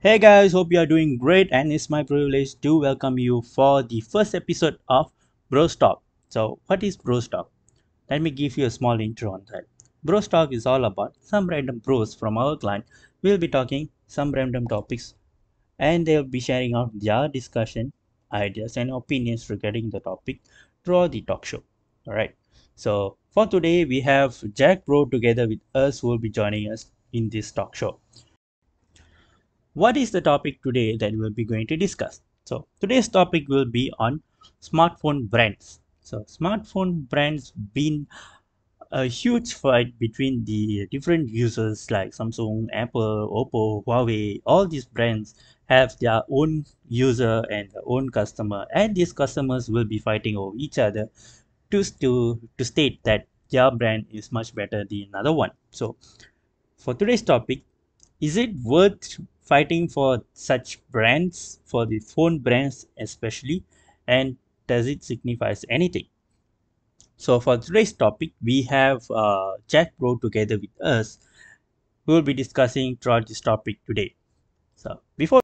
Hey guys, hope you are doing great, and it's my privilege to welcome you for the first episode of BrosTalk. So, what is BrosTalk? Let me give you a small intro on that. BrosTalk is all about some random bros from our client. We'll be talking some random topics, and they'll be sharing out their discussion, ideas, and opinions regarding the topic throughout the talk show. All right. So, for today, we have Jack Bro together with us who will be joining us in this talk show. What is the topic today that we'll be going to discuss? So today's topic will be on smartphone brands. So smartphone brands been a huge fight between the different users like Samsung, Apple, Oppo, Huawei. All these brands have their own user and their own customer, and these customers will be fighting over each other to state that their brand is much better than another one. So for today's topic, is it worth fighting for such brands, for the phone brands especially, and does it signifies anything? So for today's topic, we have Jack Bro together with us, who will be discussing throughout this topic today. So before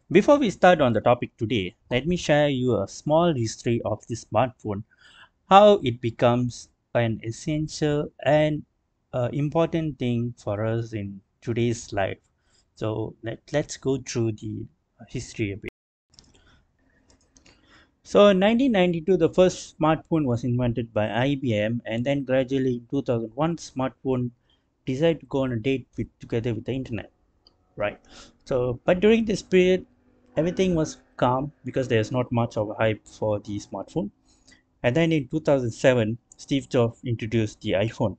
we start on the topic today, let me share you a small history of the smartphone, how it becomes an essential and important thing for us in today's life. So let's go through the history a bit. So in 1992, the first smartphone was invented by IBM, and then gradually in 2001, smartphone decided to go on a date together with the internet, right? So, but during this period, everything was calm because there's not much of a hype for the smartphone. And then in 2007, Steve Jobs introduced the iPhone.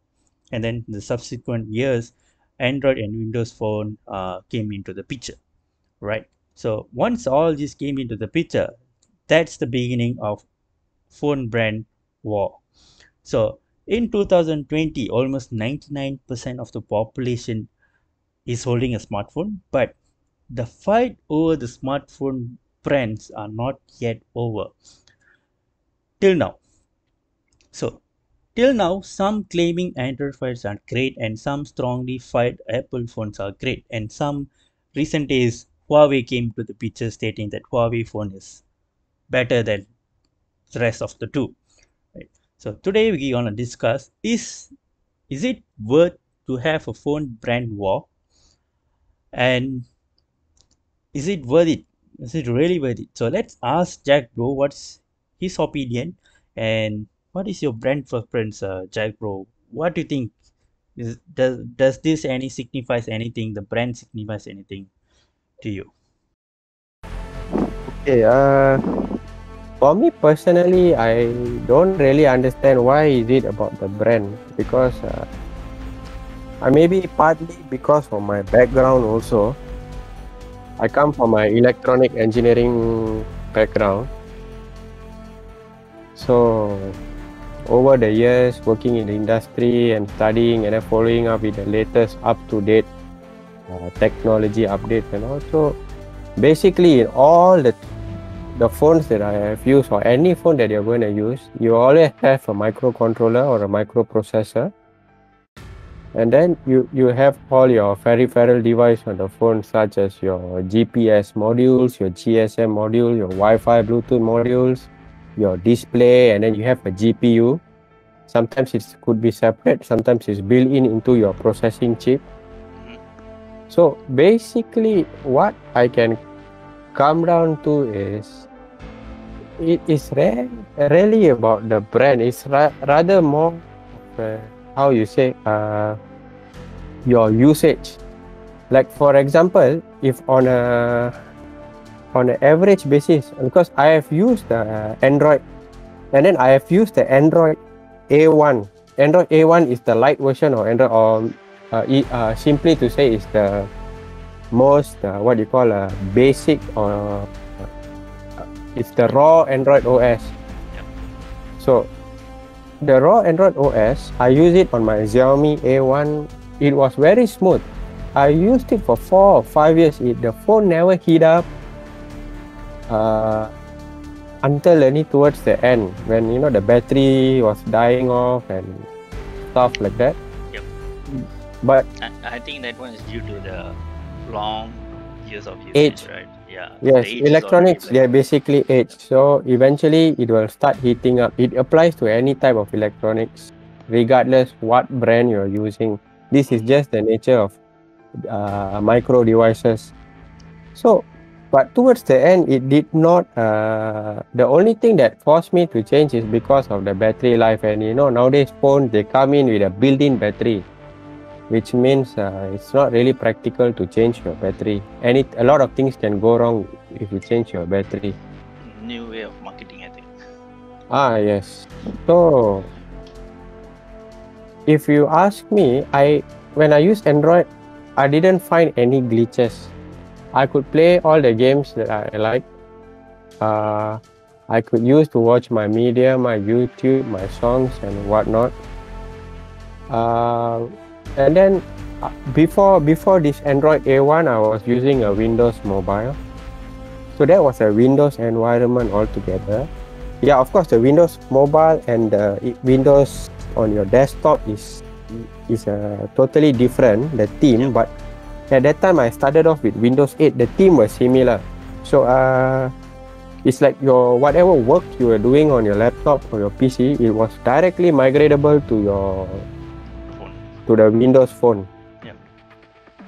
And then in the subsequent years, Android and Windows Phone came into the picture, right? So once all this came into the picture, that's the beginning of phone brand war. So in 2020, almost 99% of the population is holding a smartphone, but the fight over the smartphone brands are not yet over till now. So till now, some claiming Android phones are great and some strongly fight Apple phones are great. And some recent days, Huawei came to the picture stating that Huawei phone is better than the rest of the two. Right? So today we're gonna discuss is it worth to have a phone brand war, and is it worth it? Is it really worth it? So let's ask Jack Bro what's his opinion, and what is your brand preference, Jack Bro? What do you think? Does this any signifies anything? The brand signifies anything to you? Okay, for me personally, I don't really understand why is it about the brand because I maybe partly because of my background also. I come from an electronic engineering background, so over the years working in the industry and studying and then following up with the latest up-to-date technology updates and also basically in all the phones that I have used or any phone that you're going to use, you always have a microcontroller or a microprocessor, and then you have all your peripheral device on the phone, such as your GPS modules, your GSM module, your Wi-Fi, Bluetooth modules, your display, and then you have a GPU. Sometimes it could be separate, sometimes it's built in into your processing chip. So basically, what I can come down to is it is really about the brand. It's rather more how you say your usage. Like for example, if on an average basis, because I have used Android, and then I have used the Android A1. Android A1 is the light version of Android, or simply to say, is the most what you call a basic or it's the raw Android OS. So the raw Android OS, I use it on my Xiaomi A1. It was very smooth. I used it for 4 or 5 years. The phone never heat up until only towards the end when the battery was dying off and stuff like that. Yep. But I think that one is due to the long Years of usage, age. right? Yeah, the Yes, age is already electronics, like. they're basically age. So eventually it will start heating up. It applies to any type of electronics, regardless what brand you're using. This is Mhm. just the nature of micro devices. So, but towards the end, it did not. The only thing that forced me to change is because of the battery life. And nowadays phones they come in with a built-in battery, which means it's not really practical to change your battery. A lot of things can go wrong if you change your battery. New way of marketing, I think. Yes. So if you ask me, I when I use Android, I didn't find any glitches. I could play all the games that I like. Uh, I could use to watch my media, my YouTube, my songs, and whatnot. Uh, and then before this Android A1, I was using a Windows Mobile. So that was a Windows environment altogether. Yeah, of course, the Windows Mobile and the Windows on your desktop is totally different. The theme, Yep. but at that time I started off with Windows 8. The theme was similar. So it's like your whatever work you were doing on your laptop or your PC, it was directly migratable Phone. to the Windows phone. Yep.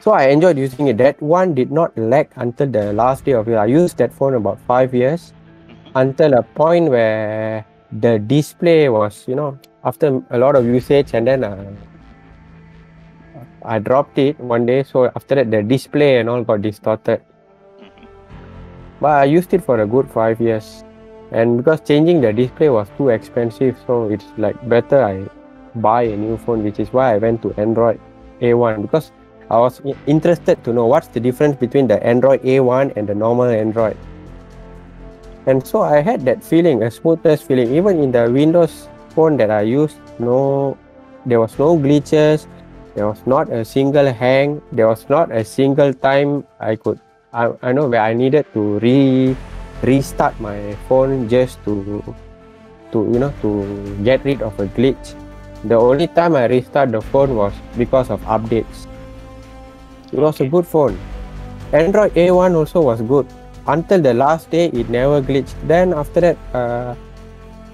So I enjoyed using it. That one did not lag until the last day of it. I used that phone about 5 years Mhm. until a point where the display was, after a lot of usage, and then I dropped it one day. So after that, the display and all got distorted. Mhm. But I used it for a good 5 years. And because changing the display was too expensive, so it's like better I buy a new phone, which is why I went to Android A1 because I was interested to know what's the difference between the Android A1 and the normal Android. And so I had that feeling, a smoothness feeling. Even in the Windows phone that I used, there was no glitches. There was not a single hang. There was not a single time I know where I needed to restart my phone just to get rid of a glitch. The only time I restart the phone was because of updates. It was a Okay. good phone. Android A1 also was good. Until the last day, it never glitched. Then after that,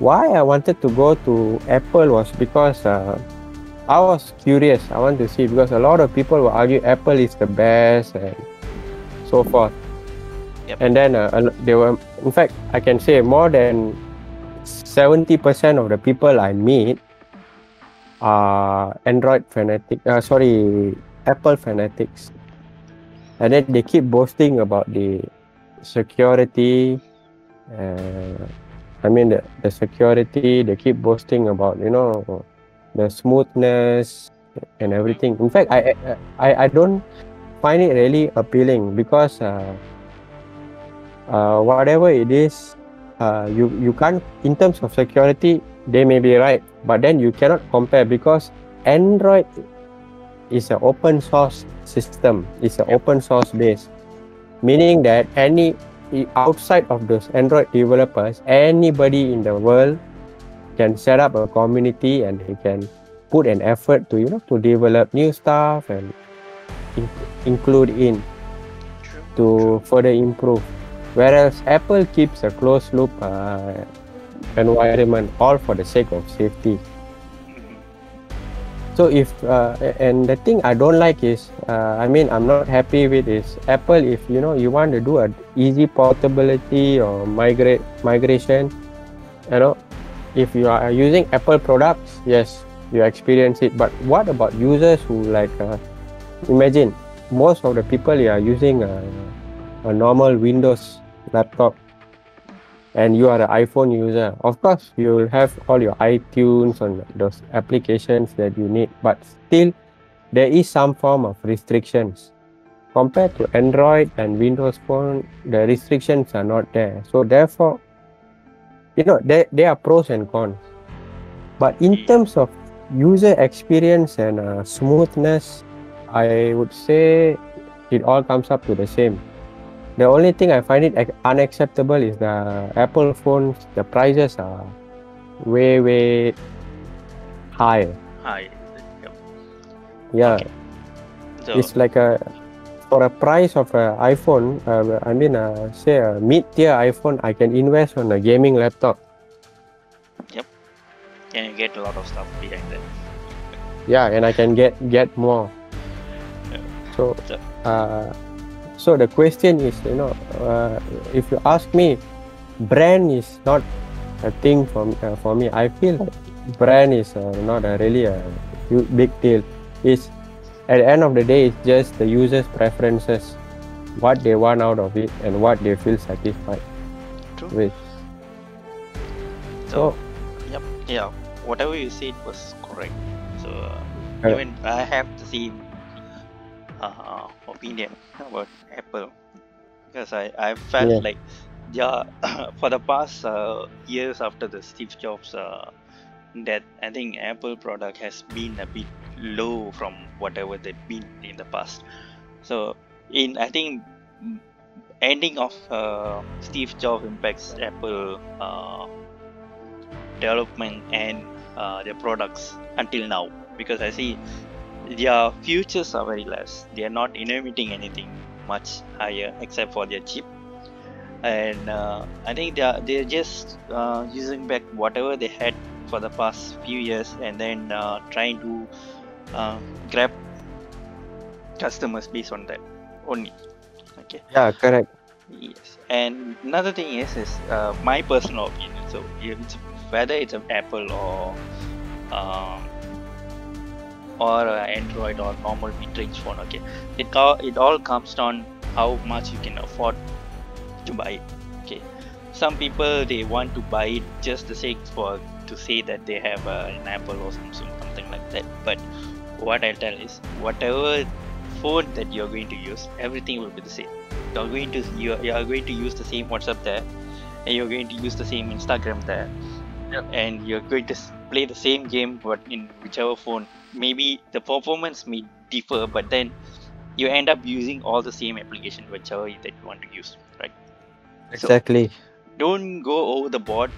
why I wanted to go to Apple was because I was curious. I want to see because a lot of people will argue Apple is the best and so forth. Yep. And then they were, in fact, I can say more than 70% of the people I meet are Android fanatic. Apple fanatics. And then they keep boasting about the security. Uh, the security. They keep boasting about the smoothness and Mhm. everything. In fact, I don't find it really appealing because whatever it is, you can't, in terms of security, they may be right, but then you cannot compare because Android is an open source system. It's an Yep. open source base, meaning that outside of those Android developers, anybody in the world can set up a community and they can put an effort to develop new stuff and include in True. to True. further improve. Whereas Apple keeps a closed loop environment all for the sake of safety. Mhm. So and the thing I don't like is, I'm not happy with is Apple. If you want to do a easy portability or migration, you know, if you are using Apple products, yes, you experience it. But what about users who imagine most of the people are using a normal Windows laptop and you are an iPhone user. Of course, you will have all your iTunes and those applications that you need, but still there is some form of restrictions. Compared to Yep. Android and Windows Phone, the restrictions are not there. So therefore, there are pros and cons. But in Yep. terms of user experience and smoothness, I would say it all comes up to the same. The only thing I find it unacceptable is the Apple phones. The prices are way, way high. Hi. Yep. Yeah, Okay. So it's like a for a price of an iPhone, I mean, say a mid-tier iPhone, I can invest on a gaming laptop. Yep. And you get a lot of stuff behind that. Yeah, and I can get more. So, so the question is, if you ask me, brand is not a thing for me. I feel like brand is not really a big deal. It's at the end of the day, it's just the user's preferences, what they want out of it, and what they feel satisfied with. So, yep, yeah, whatever you said was correct. So, even I have the same opinion about Apple, because I felt like, for the past years after the Steve Jobs death, I think Apple product has been a bit low from whatever they've been in the past. So, I think ending of Steve Jobs impacts Apple development and their products until now, because I see their futures are very less. They are not innovating anything much higher except for their chip, and I think they're just using back whatever they had for the past few years, and then trying to grab customers based on that only. Okay. Yeah, correct. Yes, and another thing is my personal opinion. So whether it's an Apple or Android or normal mid-range phone, okay, it all comes down how much you can afford to buy it. Okay, some people, they want to buy it just the sake to say that they have an Apple or something like that. But what I'll tell is, whatever phone that you're going to use, everything will be the same. You are going to use the same WhatsApp there, and you're going to use the same Instagram there, and you're going to play the same game, but in whichever phone. Maybe the performance may differ, but then you end up using all the same application, whichever that you want to use, right? Exactly. So don't go over the board,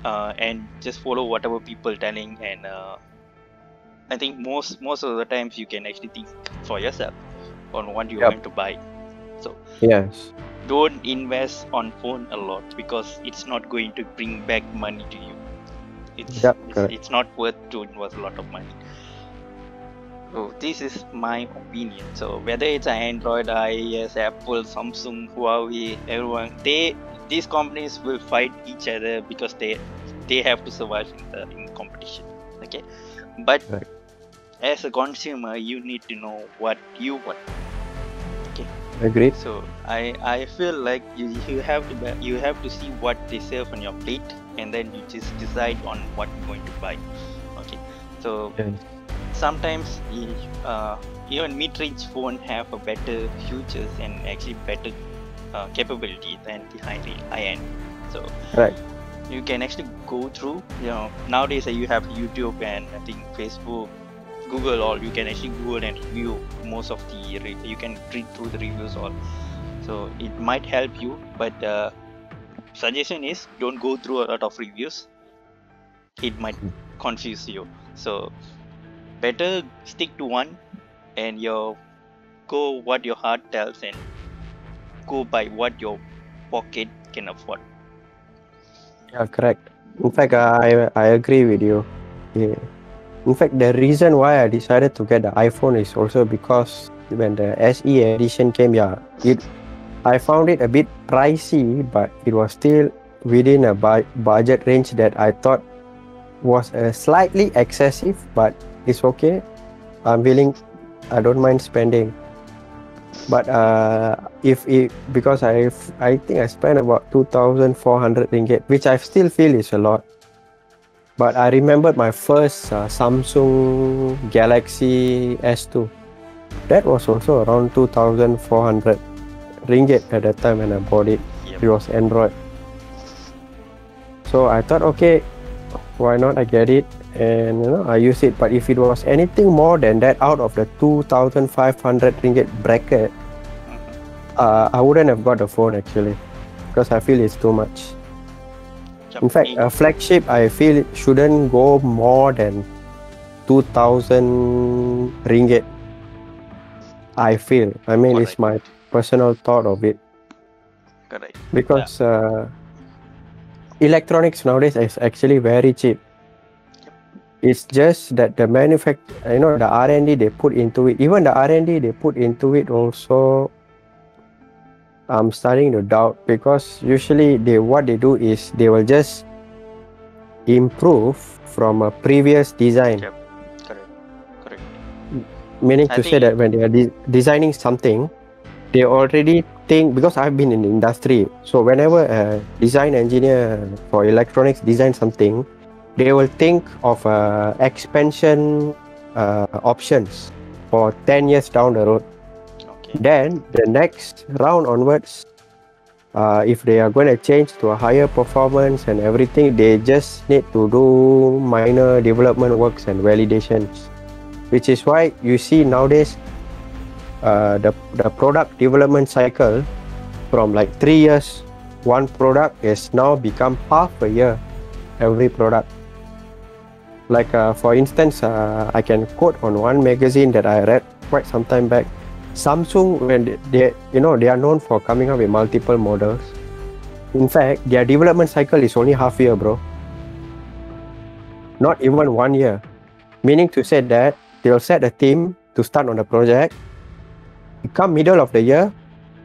and just follow whatever people telling, and I think most of the times you can actually think for yourself on what you're going to buy. So yes, don't invest on phone a lot, because it's not going to bring back money to you. It's not worth to invest a lot of money. So this is my opinion. So whether it's an Android, iOS, Apple, Samsung, Huawei, everyone, these companies will fight each other because they have to survive in competition. Okay, but as a consumer, you need to know what you want. Okay, agreed. So I feel like you have to see what they serve on your plate, and then you just decide on what you're going to buy. Okay, so sometimes even mid-range phone have a better features and actually better capability than the high-end. So you can actually go through, nowadays you have YouTube and I think Facebook, Google, or you can actually Google and review most of you can read through the reviews all. So it might help you, but suggestion is, don't go through a lot of reviews. It might confuse you. So better stick to one, and go what your heart tells, and go by what your pocket can afford. Yeah, correct. In fact, I agree with you. Yeah. In fact, the reason why I decided to get the iPhone is also because when the SE edition came, I found it a bit pricey, but it was still within a budget range that I thought was slightly excessive, but it's okay. I don't mind spending. But because I think I spent about 2,400 ringgit, which I still feel is a lot. But I remembered my first Samsung Galaxy S2. That was also around 2,400 ringgit at that time when I bought it. It was Android. So I thought, okay, why not I get it, and I use it. But if it was anything more than that, out of the 2,500 ringgit bracket, I wouldn't have got the phone actually, because I feel it's too much. In fact, a flagship, I feel it shouldn't go more than 2,000 ringgit. I feel. I mean, it's Correct. my personal thought of it. Correct. Because electronics nowadays is actually very cheap. It's just that the the R&D they put into it, even the R&D they put into it also, I'm starting to doubt, because usually what they do is they will just improve from a previous design. Yep. Correct. Meaning I to say think that when they are designing something, they already think, because I've been in the industry, so whenever a design engineer for electronics design something, they will think of expansion options for 10 years down the road. okay. Then the next round onwards, if they are going to change to a higher performance and everything, they just need to do minor development works and validations, which is why you see nowadays the product development cycle from like 3 years, one product is now become half a year every product. Like for instance, I can quote on one magazine that I read quite some time back. Samsung, when they are known for coming up with multiple models. In fact, their development cycle is only half year, bro. Not even 1 year. Meaning to say that they'll set a team to start on the project. Come middle of the year,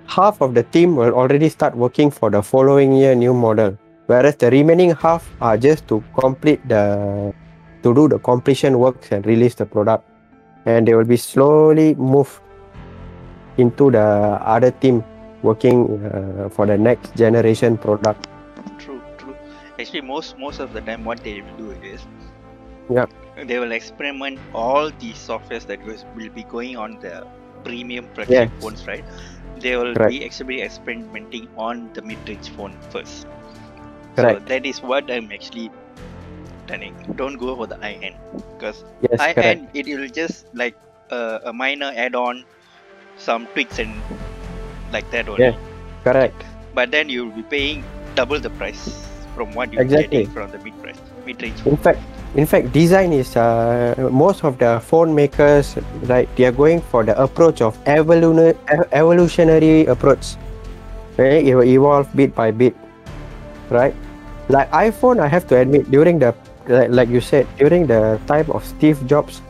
half of the team will already start working for the following year new model, whereas the remaining half are just to do the completion works and release the product, and they will be slowly moved into the other team working for the next generation product. True. Actually, most of the time, what they will do is, Yep. they will experiment all the softwares that will be going on the premium flagship phones, right? They will be experimenting on the mid-range phone first. Correct. So that is what I'm actually telling. Don't go for the high end, because Yes, high correct. end, it will just like a minor add-on, some tweaks and like that only. Yeah, correct. But then you'll be paying double the price from what you're Exactly. getting from the mid-range phone. In fact, design is most of the phone makers, right? They are going for the approach of evolutionary approach. Right? It will evolve bit by bit, right? Like iPhone, I have to admit, during the like you said, during the time of Steve Jobs,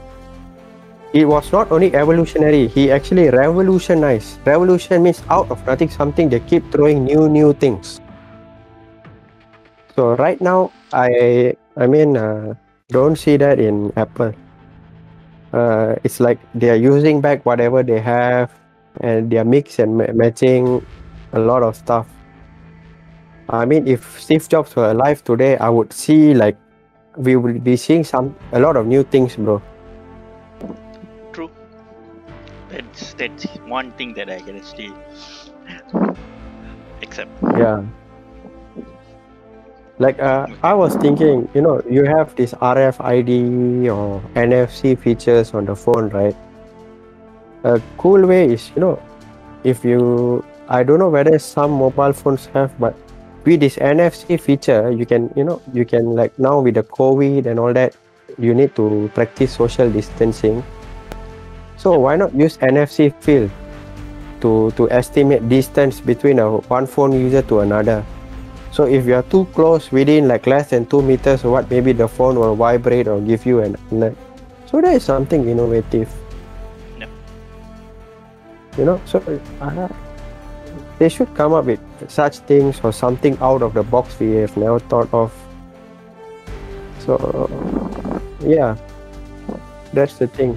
it was not only evolutionary, he actually revolutionized. Revolution means out of nothing something, they keep throwing new things. So right now, I mean, don't see that in Apple. It's like they are using back whatever they have, and they are mix and matching a lot of stuff. I mean, if Steve Jobs were alive today, I would see like we will be seeing a lot of new things, bro. True. That's one thing that I can actually accept. Yeah. Like I was thinking, you have this RFID or NFC features on the phone, right? A cool way is, if I don't know whether some mobile phones have, but with this NFC feature, you can like now with the COVID and all that, you need to practice social distancing. So why not use NFC field to estimate distance between one phone user to another? So if you are too close, within like less than 2 meters or what, maybe the phone will vibrate or give you an alert. So that is something innovative. No. So they should come up with such things or something out of the box we have never thought of. So yeah, that's the thing.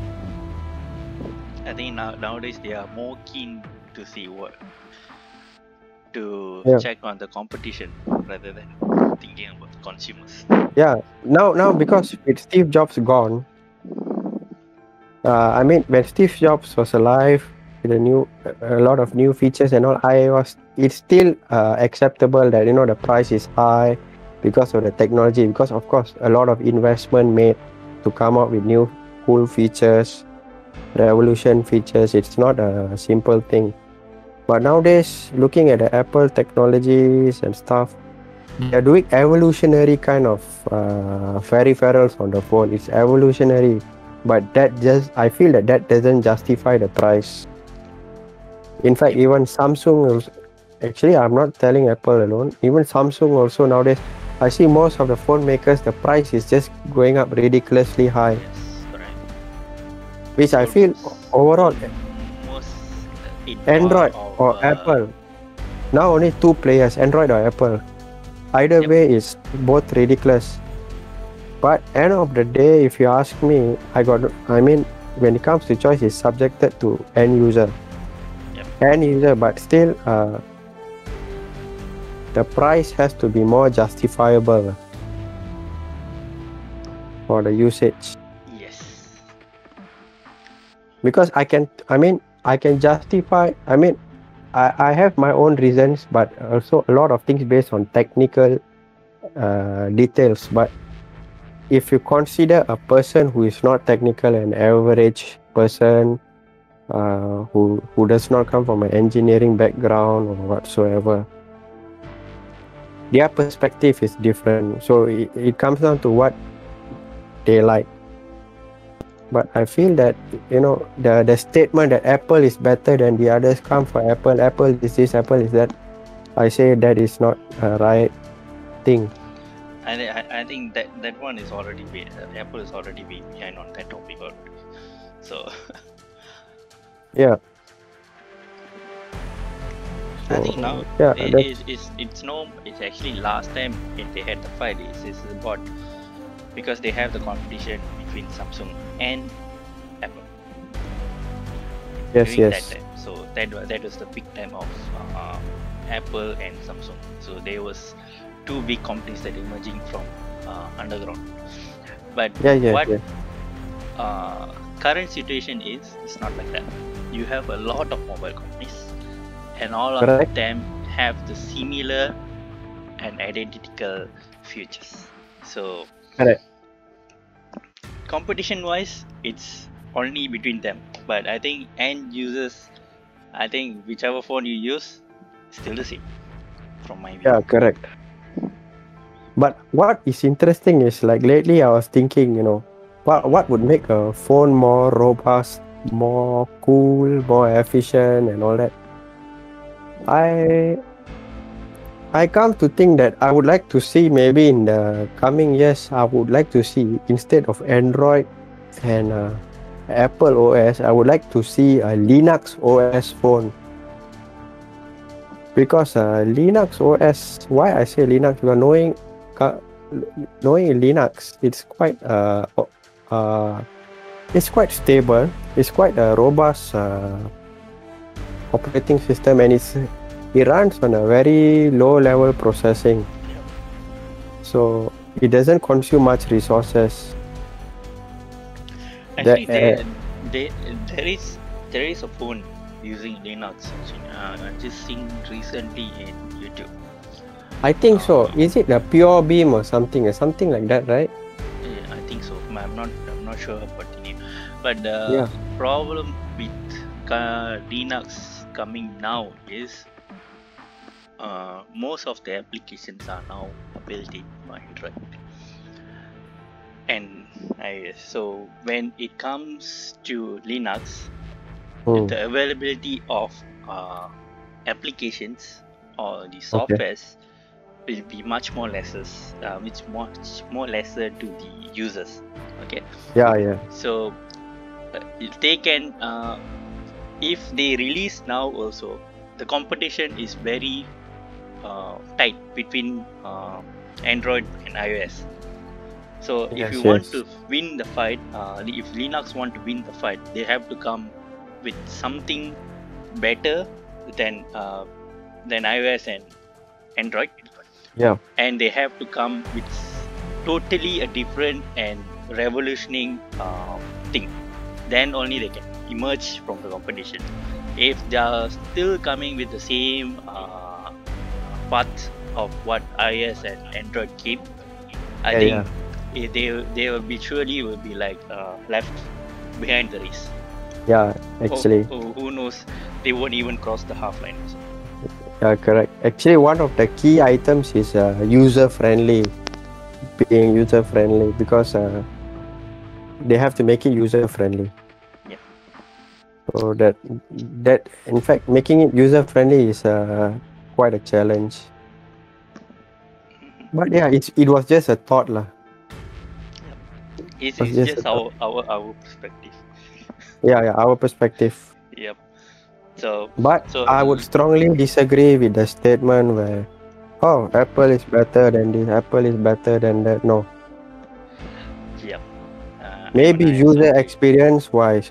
I think nowadays they are more keen to see check on the competition rather than thinking about the consumers. Yeah, now because with Steve Jobs gone, I mean when Steve Jobs was alive, with a lot of new features and all, it's still acceptable that the price is high because of the technology, because of course a lot of investment made to come up with new cool features, revolution features. It's not a simple thing. But nowadays, looking at the Apple technologies and stuff, they are doing evolutionary kind of peripherals on the phone. It's evolutionary, but I feel that doesn't justify the price. In fact, even Samsung, actually, I'm not telling Apple alone. Even Samsung also nowadays, I see most of the phone makers, the price is just going up ridiculously high, Yes, correct. which I feel overall Almost in par Android of or Apple. Now only two players, Android or Apple. Either yep. way is both ridiculous. But end of the day, if you ask me, when it comes to choice, it's subjected to end user. Yep. End user, but still, the price has to be more justifiable for the usage. Yes. Because I can justify. I have my own reasons, but also a lot of things based on technical details. But if you consider a person who is not technical, an average person who does not come from an engineering background or whatsoever, their perspective is different. So it comes down to what they like. But I feel that the statement that Apple is better than the others come for Apple. Apple is this, Apple is that. I say that is not a right thing. I think that one is already Apple is already behind on that topic already. So Yeah. I think now yeah, it's actually last time when they had the fight is about because they have the competition between Samsung and Apple. Yes, During yes. that time. So that was the big time of Apple and Samsung. So there was two big companies that emerging from underground. But current situation is it's not like that. You have a lot of mobile companies, and all of them have the similar and identical features. So competition wise, it's only between them. But I think end users, I think whichever phone you use, still the same from my view. Yeah, correct. But what is interesting is like lately I was thinking, what would make a phone more robust, more cool, more efficient and all that. I come to think that I would like to see maybe in the coming years, I would like to see instead of Android and Apple OS, I would like to see a Linux OS phone. Because Linux OS, why I say Linux? Because knowing Linux, it's quite stable. It's quite a robust operating system, and it runs on a very low level processing. So it doesn't consume much resources. Actually, there is a phone using Linux. I just seen recently in YouTube. I think so. Is it a Pure Beam or something like that, right? Yeah, I think so. I'm not sure about the name. But the problem with Linux coming now is most of the applications are now built in Android. And so when it comes to Linux, the availability of applications or the softwares will be much more lesser to the users. Okay. Yeah. So they can if they release now also, the competition is very tight between Android and iOS. So if you want to win the fight, if Linux want to win the fight, they have to come with something better than iOS and Android. Yeah. And they have to come with totally a different and revolutioning thing. Then only they can emerge from the competition. If they are still coming with the same path of what iOS and Android keep, I think they will be like left behind the race. Yeah, actually. Who knows? They won't even cross the half line. Yeah, correct. Actually, one of the key items is user-friendly. Being user-friendly, because they have to make it user-friendly. Yeah. So that in fact making it user friendly is quite a challenge. But yeah, it was just a thought lah. It's, It was it's just a just thought. our perspective. Yeah, our perspective. Yep. So But so I would strongly disagree with the statement where, oh, Apple is better than this, Apple is better than that. No. yep. Maybe I also user agree. experience wise,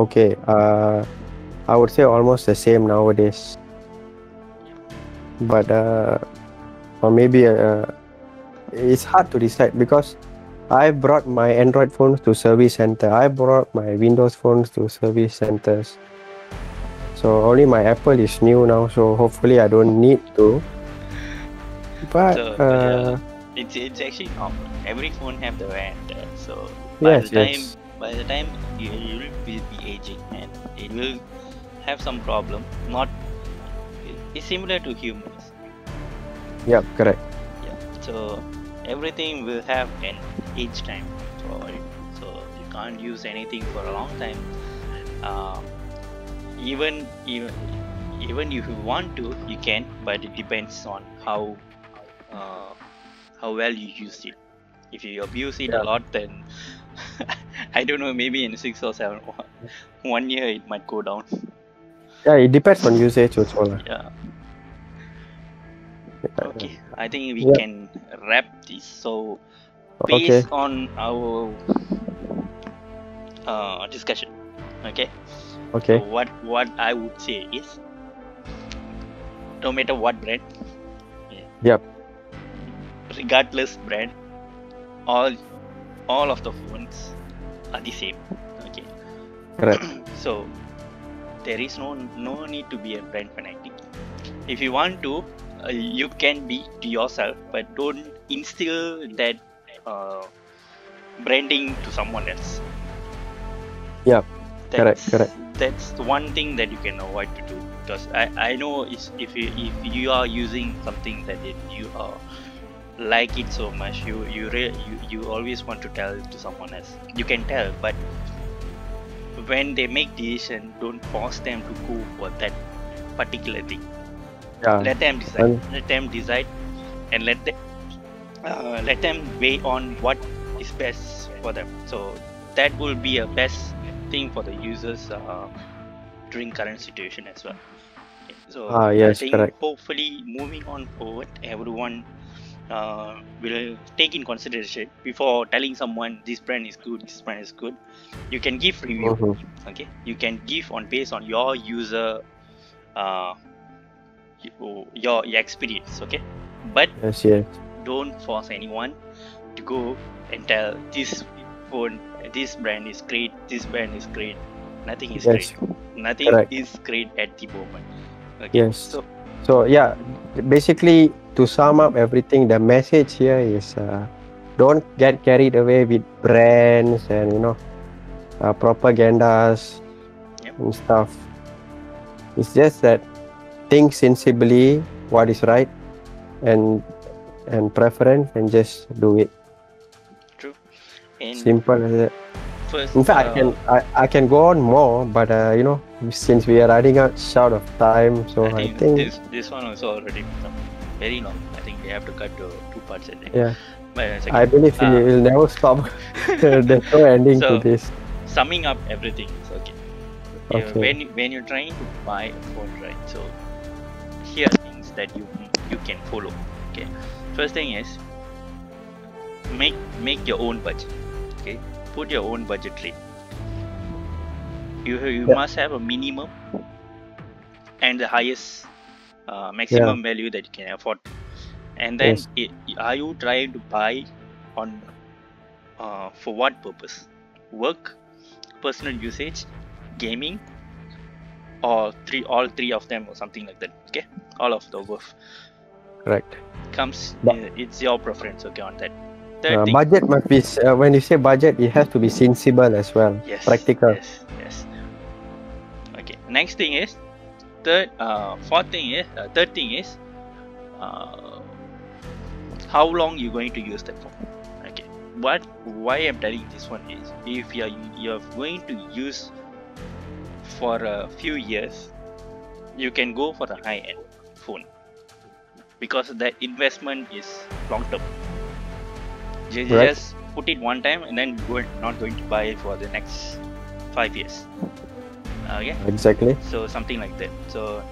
okay, I would say almost the same nowadays. But or maybe it's hard to decide because I brought my Android phones to service center. I brought my Windows phones to service centers. So only my Apple is new now, so hopefully I don't need to. But So yeah, it's actually normal. Every phone have the wear and tear. So by yes, the time you will be aging and it will have some problem. Not it's similar to humans. Yep, correct. Yeah. So everything will have an age time for it. So you can't use anything for a long time. Even if you want to, you can, but it depends on how well you use it. If you abuse it a lot, then I don't know, maybe in 6 or 7 1 year it might go down. Yeah, it depends on usage also lah. Yeah. Okay, I think we Yep. can wrap this. So based on our discussion, okay. Okay. So what I would say is, no matter what brand, Yep. regardless brand, all of the phones are the same. Okay. Correct. So there is no need to be a brand fanatic. If you want to, you can be to yourself, but don't instill that branding to someone else. Yep. Correct. That's the one thing that you can avoid to do, because I know if you are using something that you like it so much, you always want to tell it to someone else. You can tell, but when they make decision, don't force them to go for that particular thing. Yeah. Let them decide, and let them weigh on what is best for them. So that will be a best thing for the users during current situation as well. Okay. So yes, I think correct. hopefully moving on forward, everyone will take in consideration before telling someone this brand is good, this brand is good. You can give review. Okay, you can give based on your user your experience. Okay, but yes, don't force anyone to go and tell this phone, this brand is great, this brand is great. Nothing is great. Nothing is great at the moment. Okay. Yes. So yeah, basically to sum up everything, the message here is don't get carried away with brands and propagandas and stuff. It's just that think sensibly what is right and preference, and just do it. True. And simple as that. First, in fact, I can go on more, but since we are running out short of time, so I think this one also already become very long. I think we have to cut to 2 parts in it. Yeah. But I believe it will never stop. There's no ending to this. Summing up everything, okay. When you're trying to buy a phone, right? So here are things that you can follow. Okay. First thing is make your own budget. Okay. Put your own budget rate. You must have a minimum and the highest maximum value that you can afford. And then are you trying to buy on for what purpose? Work, personal usage, gaming, or all three of them, or something like that. Okay, all of the above. Correct. Comes it's your preference. Okay, on that. Budget must be when you say budget, it has to be sensible as well. Yes. Practical. Yes. Okay. Next thing is third thing is how long you're going to use that phone. Okay. why I'm telling this one is, if you're going to use for a few years, you can go for a high-end phone, because that investment is long term. You Right. just put it one time and then you're not going to buy it for the next 5 years. Okay, Exactly. so something like that. So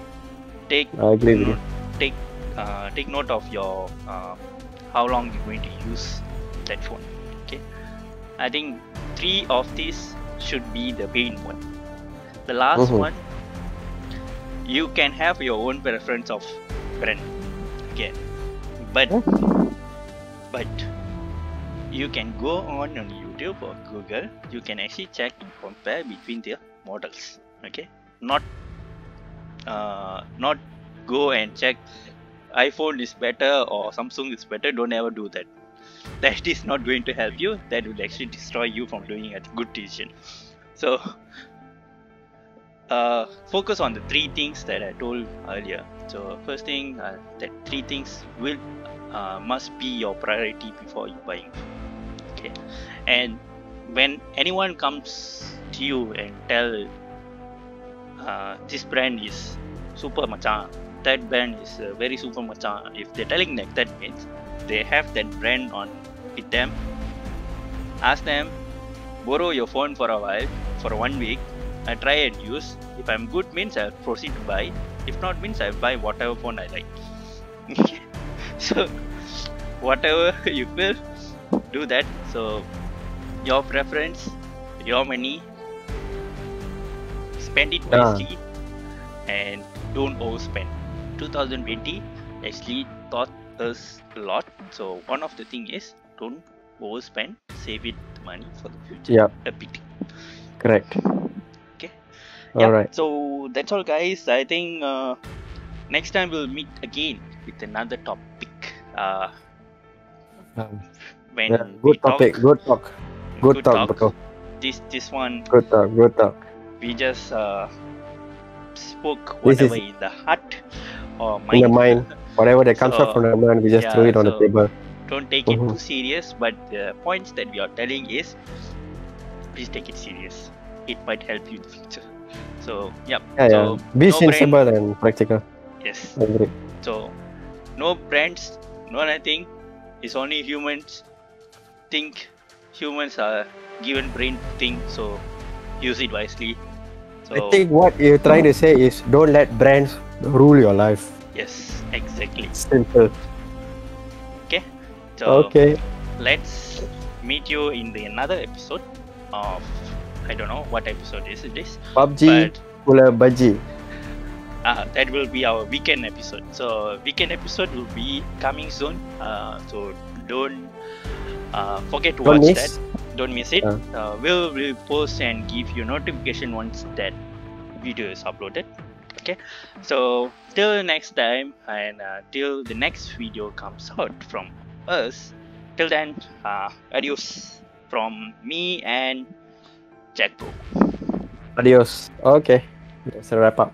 take I agree with you. take note of your how long you're going to use that phone. Okay, I think 3 of these should be the main one. The last one, you can have your own preference of brand. Okay, but you can go on YouTube or Google. You can actually check and compare between the models. Okay, not go and check iPhone is better or Samsung is better. Don't ever do that. That is not going to help you. That will actually destroy you from doing a good decision. So focus on the 3 things that I told earlier. So first thing, that 3 things will must be your priority before you buying. Okay, and when anyone comes to you and tell this brand is super macam, that brand is very super macam, if they're telling like that, means they have that brand on with them. Ask them, borrow your phone for a while, for 1 week. I try and use. If I'm good, means I'll proceed to buy. If not, means I'll buy whatever phone I like. So whatever you feel, do that. So your preference, your money, spend it wisely and don't overspend. 2020 actually taught us a lot. So one of the thing is, don't overspend, save it money for the future. Yep. A bit. Correct. Okay. All right. So that's all, guys. I think next time we'll meet again with another topic. When Yeah, we good topic. talk, Good talk. Good talk, bro. This one, Good talk. Good talk. we just spoke This whatever is in the heart or mind. in the mind. Whatever that comes up from the mind, we just throw it on the table. Don't take it too serious, but the points that we are telling is, please take it serious. It might help you in the future. So so be no sensible brand, and practical. yes. Agree. So no brands, no nothing. It's only humans think. Humans are given brain to think, so use it wisely. So I think what you're trying to say is, don't let brands rule your life. yes, exactly. Simple. Okay. So Okay. let's meet you in the another episode of, I don't know what episode is this, PUBG Pula Baji. that will be our weekend episode. So weekend episode will be coming soon. So don't forget to watch that. Don't miss it. We'll post and give you notification once that video is uploaded. Okay. So till next time, and till the next video comes out from us. Till then, adios from me and Jack Bro. Adios. Okay. That's a wrap up.